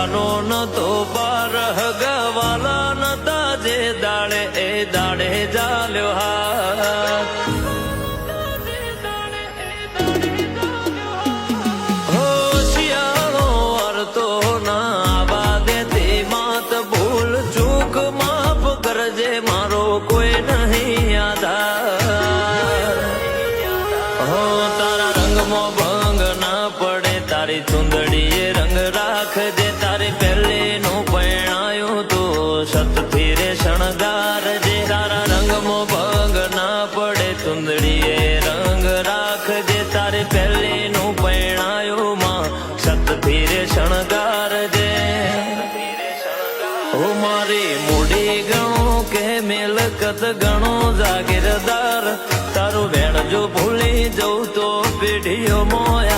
હગાનો નતો પાર હગાવાલા નતા જે દાડે એ દાડે ચાલ્યો હાથ હો શિયાળો વરતો ના આવા દેતી માત ભૂલ ચૂક માફ કરજે મારો કોઈ નહીં આધાર હો તારા રંગમાં ભંગ ના પડે તારી ચુંદડીએ રંગ રાખજે તારી પહેલી નું પરણાયું તો સતથી રે શણગારજે તારા રંગમાં ભંગ ના પડે ચુંદડીએ રંગ રાખજે તારી પહેલી નું પરણાયું માં સતથી રે શણગારજે ઓ મારી મૂડી ગણો કે મેલકત ગણો જાગીરદાર તારું વેણ જો ભૂલી જવું તો પેઢીઓ મોય